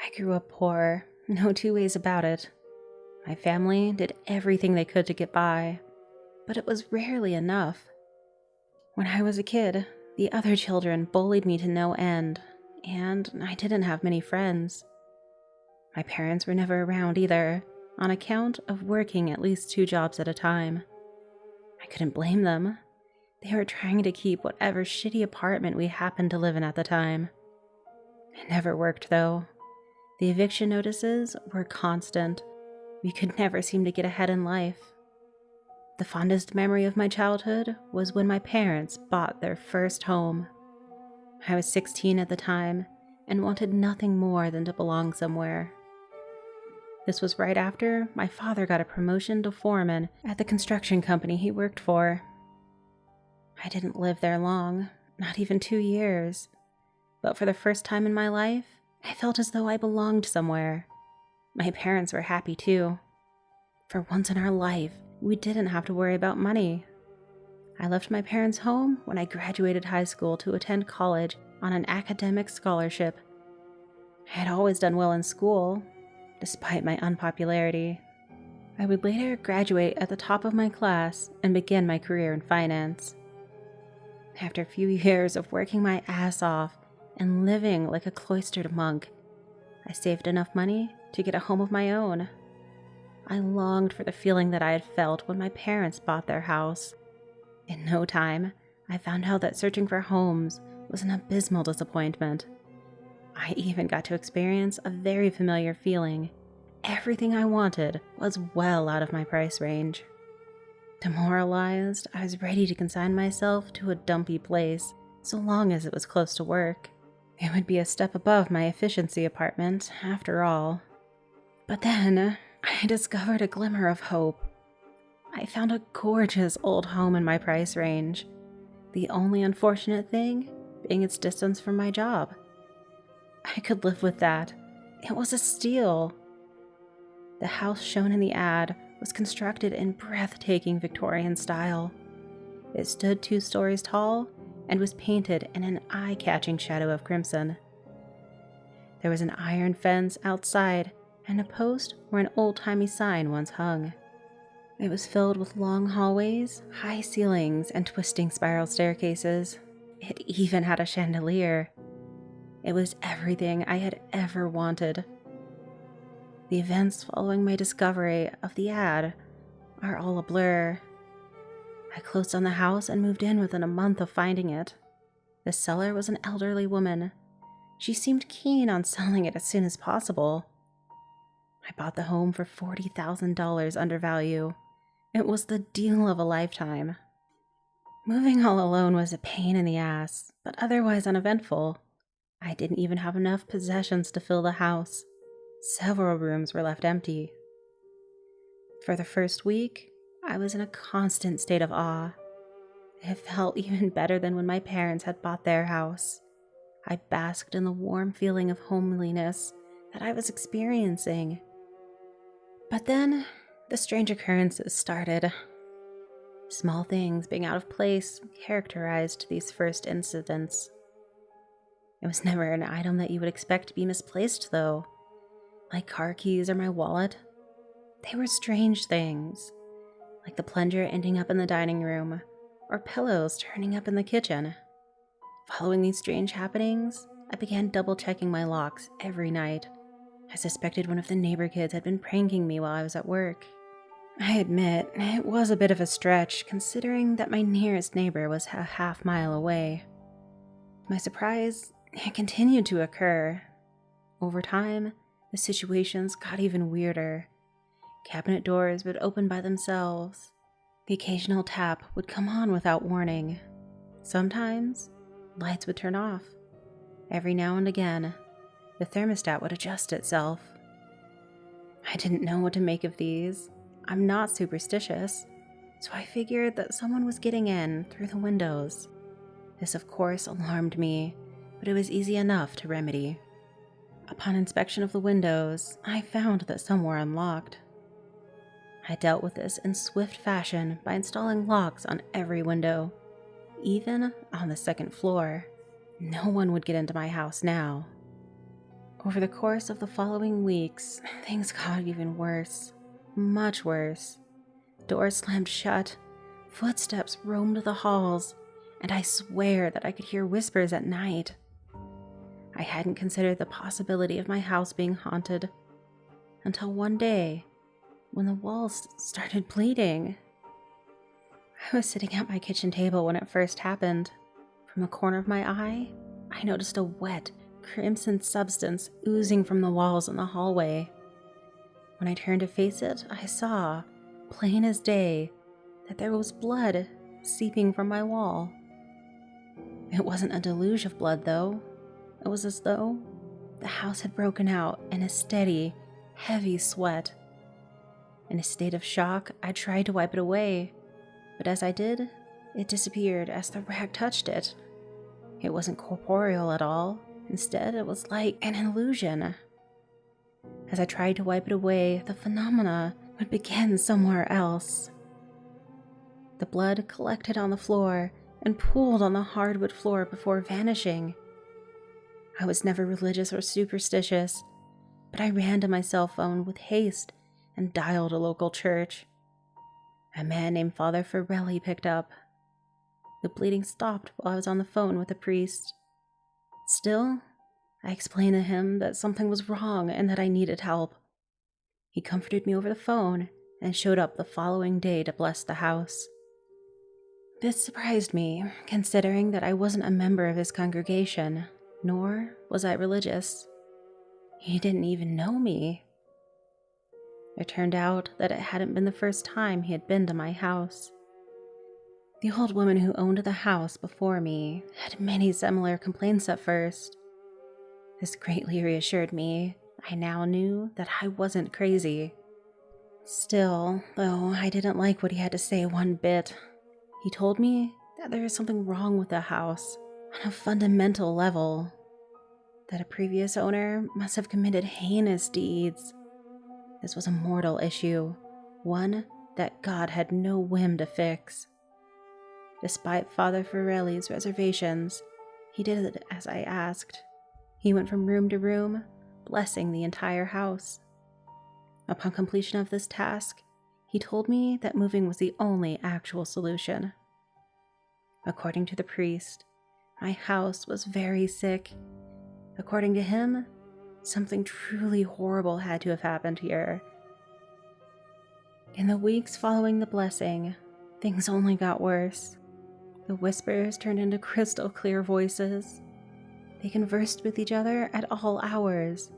I grew up poor, no two ways about it. My family did everything they could to get by, but it was rarely enough. When I was a kid, the other children bullied me to no end, and I didn't have many friends. My parents were never around either, on account of working at least 2 jobs at a time. I couldn't blame them. They were trying to keep whatever shitty apartment we happened to live in at the time. It never worked, though. The eviction notices were constant. We could never seem to get ahead in life. The fondest memory of my childhood was when my parents bought their first home. I was 16 at the time and wanted nothing more than to belong somewhere. This was right after my father got a promotion to foreman at the construction company he worked for. I didn't live there long, not even 2 years, but for the first time in my life, I felt as though I belonged somewhere. My parents were happy too. For once in our life, we didn't have to worry about money. I left my parents' home when I graduated high school to attend college on an academic scholarship. I had always done well in school, despite my unpopularity. I would later graduate at the top of my class and begin my career in finance. After a few years of working my ass off and living like a cloistered monk, I saved enough money to get a home of my own. I longed for the feeling that I had felt when my parents bought their house. In no time, I found out that searching for homes was an abysmal disappointment. I even got to experience a very familiar feeling. Everything I wanted was well out of my price range. Demoralized, I was ready to consign myself to a dumpy place, so long as it was close to work. It would be a step above my efficiency apartment, after all. But then, I discovered a glimmer of hope. I found a gorgeous old home in my price range, the only unfortunate thing being its distance from my job. I could live with that. It was a steal. The house shown in the ad was constructed in breathtaking Victorian style. It stood 2 stories tall and was painted in an eye-catching shadow of crimson. There was an iron fence outside and a post where an old-timey sign once hung. It was filled with long hallways, high ceilings, and twisting spiral staircases. It even had a chandelier. It was everything I had ever wanted. The events following my discovery of the ad are all a blur. I closed on the house and moved in within a month of finding it. The seller was an elderly woman. She seemed keen on selling it as soon as possible. I bought the home for $40,000 under value. It was the deal of a lifetime. Moving all alone was a pain in the ass, but otherwise uneventful. I didn't even have enough possessions to fill the house. Several rooms were left empty. For the first week, I was in a constant state of awe. It felt even better than when my parents had bought their house. I basked in the warm feeling of homeliness that I was experiencing. But then, the strange occurrences started. Small things being out of place characterized these first incidents. It was never an item that you would expect to be misplaced, though. Like car keys or my wallet. They were strange things, like the plunger ending up in the dining room, or pillows turning up in the kitchen. Following these strange happenings, I began double-checking my locks every night. I suspected one of the neighbor kids had been pranking me while I was at work. I admit, it was a bit of a stretch, considering that my nearest neighbor was a half-mile away. To my surprise, it continued to occur. Over time, the situations got even weirder. Cabinet doors would open by themselves. The occasional tap would come on without warning. Sometimes, lights would turn off. Every now and again, the thermostat would adjust itself. I didn't know what to make of these. I'm not superstitious, so I figured that someone was getting in through the windows. This, of course, alarmed me, but it was easy enough to remedy. Upon inspection of the windows, I found that some were unlocked. I dealt with this in swift fashion by installing locks on every window, even on the second floor. No one would get into my house now. Over the course of the following weeks, things got even worse. Much worse. Doors slammed shut, footsteps roamed the halls, and I swear that I could hear whispers at night. I hadn't considered the possibility of my house being haunted until one day when the walls started bleeding. I was sitting at my kitchen table when it first happened. From the corner of my eye, I noticed a wet, crimson substance oozing from the walls in the hallway. When I turned to face it, I saw, plain as day, that there was blood seeping from my wall. It wasn't a deluge of blood, though. It was as though the house had broken out in a steady, heavy sweat. In a state of shock, I tried to wipe it away, but as I did, it disappeared as the rag touched it. It wasn't corporeal at all. Instead, it was like an illusion. As I tried to wipe it away, the phenomena would begin somewhere else. The blood collected on the floor and pooled on the hardwood floor before vanishing. I was never religious or superstitious, but I ran to my cell phone with haste and dialed a local church. A man named Father Farrelly picked up. The bleeding stopped while I was on the phone with the priest. Still, I explained to him that something was wrong and that I needed help. He comforted me over the phone and showed up the following day to bless the house. This surprised me, considering that I wasn't a member of his congregation, nor was I religious. He didn't even know me. It turned out that it hadn't been the first time he had been to my house. The old woman who owned the house before me had many similar complaints at first. This greatly reassured me. I now knew that I wasn't crazy. Still, though, I didn't like what he had to say one bit. He told me that there was something wrong with the house on a fundamental level, that a previous owner must have committed heinous deeds. This was a mortal issue, one that God had no whim to fix. Despite Father Farrelly's reservations, he did it as I asked. He went from room to room, blessing the entire house. Upon completion of this task, he told me that moving was the only actual solution. According to the priest, my house was very sick. According to him, something truly horrible had to have happened here. In the weeks following the blessing, things only got worse. The whispers turned into crystal clear voices. They conversed with each other at all hours.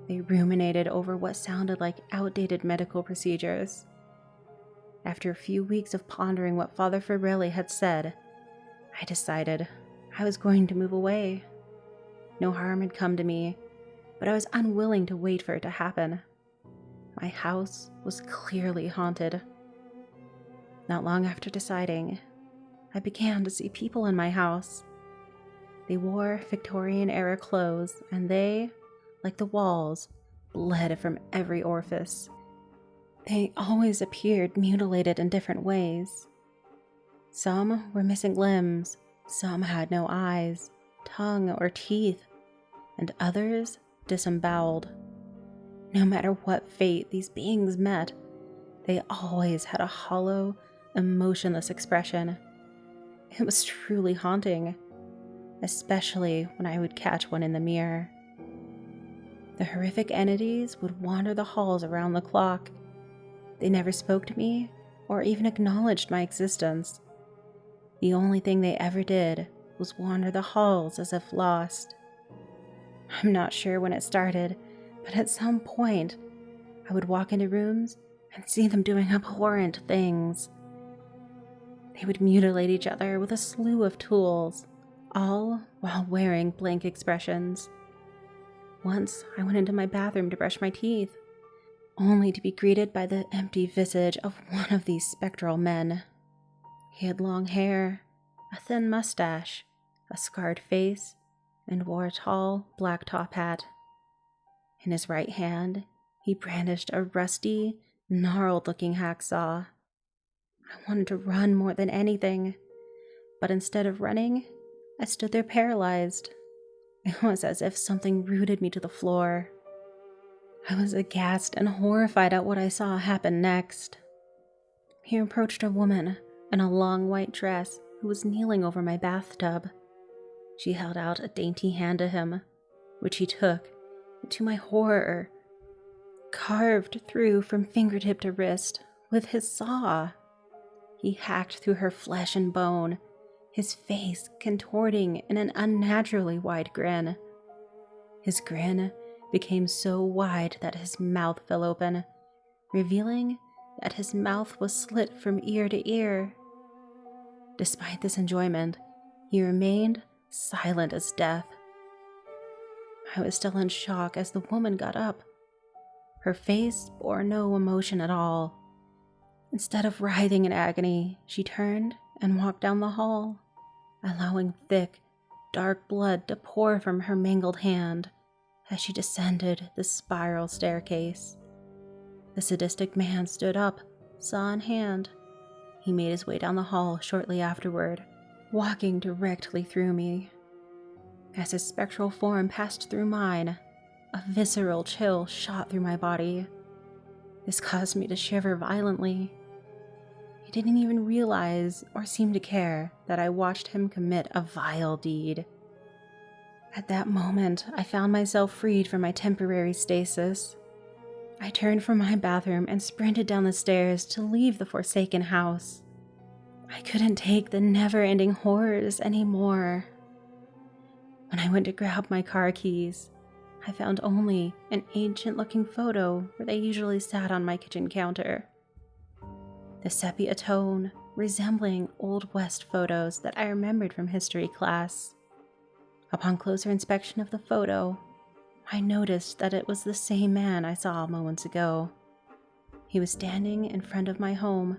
They ruminated over what sounded like outdated medical procedures. After a few weeks of pondering what Father Farrelly had said, I decided I was going to move away. No harm had come to me, but I was unwilling to wait for it to happen. My house was clearly haunted. Not long after deciding, I began to see people in my house. They wore Victorian-era clothes, and they, like the walls, bled from every orifice. They always appeared mutilated in different ways. Some were missing limbs, some had no eyes, tongue, or teeth, and others disemboweled. No matter what fate these beings met, they always had a hollow, emotionless expression. It was truly haunting, especially when I would catch one in the mirror. The horrific entities would wander the halls around the clock. They never spoke to me or even acknowledged my existence. The only thing they ever did was wander the halls as if lost. I'm not sure when it started, but at some point, I would walk into rooms and see them doing abhorrent things. They would mutilate each other with a slew of tools, all while wearing blank expressions. Once, I went into my bathroom to brush my teeth, only to be greeted by the empty visage of one of these spectral men. He had long hair, a thin mustache, a scarred face, and wore a tall black top hat. In his right hand, he brandished a rusty, gnarled-looking hacksaw. I wanted to run more than anything, but instead of running, I stood there paralyzed. It was as if something rooted me to the floor. I was aghast and horrified at what I saw happen next. He approached a woman in a long white dress who was kneeling over my bathtub. She held out a dainty hand to him, which he took, and to my horror, carved through from fingertip to wrist with his saw. He hacked through her flesh and bone, his face contorting in an unnaturally wide grin. His grin became so wide that his mouth fell open, revealing that his mouth was slit from ear to ear. Despite this enjoyment, he remained silent as death. I was still in shock as the woman got up. Her face bore no emotion at all. Instead of writhing in agony, she turned and walked down the hall, allowing thick, dark blood to pour from her mangled hand as she descended the spiral staircase. The sadistic man stood up, saw in hand. He made his way down the hall shortly afterward, walking directly through me. As his spectral form passed through mine, a visceral chill shot through my body. This caused me to shiver violently. He didn't even realize or seem to care that I watched him commit a vile deed. At that moment, I found myself freed from my temporary stasis. I turned from my bathroom and sprinted down the stairs to leave the forsaken house. I couldn't take the never-ending horrors anymore. When I went to grab my car keys, I found only an ancient-looking photo where they usually sat on my kitchen counter. The sepia tone resembling Old West photos that I remembered from history class. Upon closer inspection of the photo, I noticed that it was the same man I saw moments ago. He was standing in front of my home,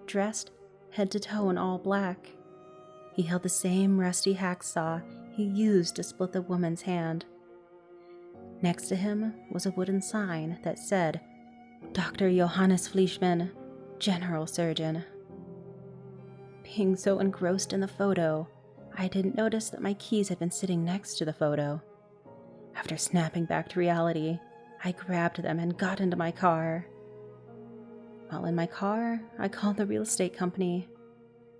dressed head to toe in all black. He held the same rusty hacksaw he used to split the woman's hand. Next to him was a wooden sign that said, Dr. Johannes Fleischmann, General Surgeon. Being so engrossed in the photo, I didn't notice that my keys had been sitting next to the photo. After snapping back to reality, I grabbed them and got into my car. While in my car, I called the real estate company.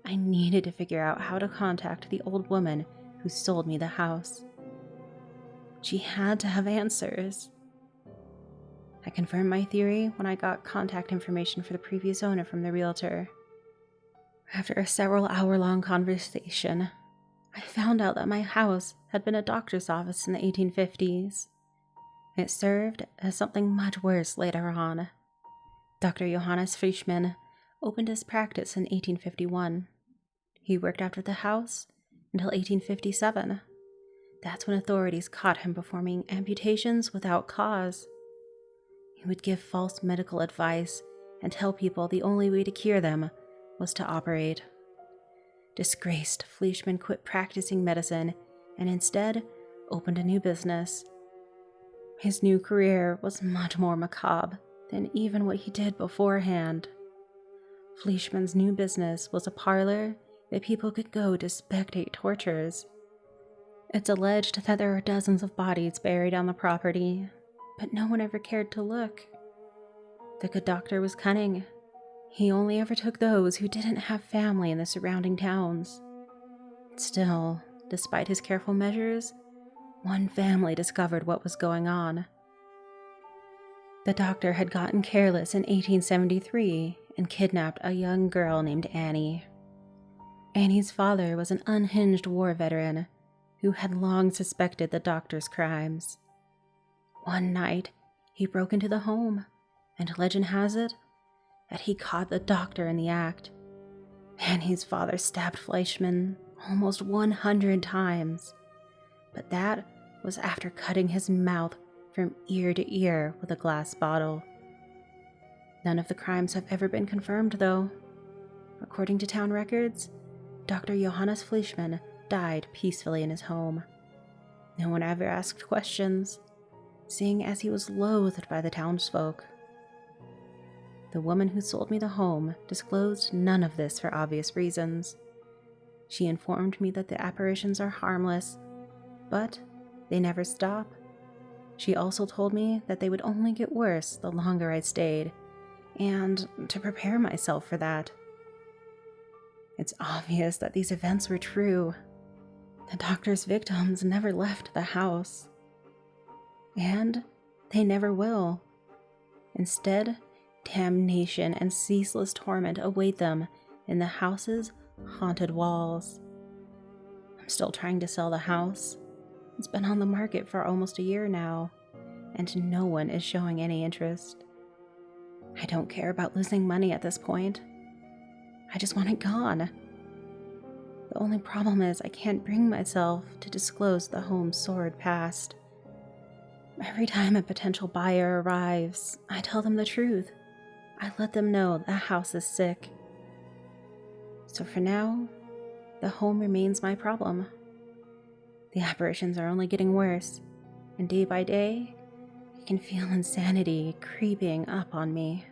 I needed to figure out how to contact the old woman who sold me the house. She had to have answers. I confirmed my theory when I got contact information for the previous owner from the realtor. After a several hour-long conversation, I found out that my house had been a doctor's office in the 1850s. It served as something much worse later on. Dr. Johannes Fleischmann opened his practice in 1851. He worked after the house until 1857. That's when authorities caught him performing amputations without cause. He would give false medical advice and tell people the only way to cure them was to operate. Disgraced, Fleischmann quit practicing medicine and instead opened a new business. His new career was much more macabre than even what he did beforehand. Fleischmann's new business was a parlor that people could go to spectate tortures. It's alleged that there are dozens of bodies buried on the property, but no one ever cared to look. The good doctor was cunning. He only ever took those who didn't have family in the surrounding towns. Still, despite his careful measures, one family discovered what was going on. The doctor had gotten careless in 1873 and kidnapped a young girl named Annie. Annie's father was an unhinged war veteran who had long suspected the doctor's crimes. One night, he broke into the home, and legend has it that he caught the doctor in the act. Annie's father stabbed Fleischmann almost 100 times, but that was after cutting his mouth from ear to ear with a glass bottle. None of the crimes have ever been confirmed, though. According to town records, Dr. Johannes Fleischmann died peacefully in his home. No one ever asked questions, seeing as he was loathed by the townsfolk. The woman who sold me the home disclosed none of this for obvious reasons. She informed me that the apparitions are harmless, but They never stop. She also told me that they would only get worse the longer I stayed, and to prepare myself for that. It's obvious that these events were true. The doctor's victims never left the house. And they never will. Instead, damnation and ceaseless torment await them in the house's haunted walls. I'm still trying to sell the house. It's been on the market for almost a year now, and no one is showing any interest. I don't care about losing money at this point. I just want it gone. The only problem is I can't bring myself to disclose the home's sordid past. Every time a potential buyer arrives, I tell them the truth. I let them know the house is sick. So for now, the home remains my problem. The apparitions are only getting worse, and day by day, I can feel insanity creeping up on me.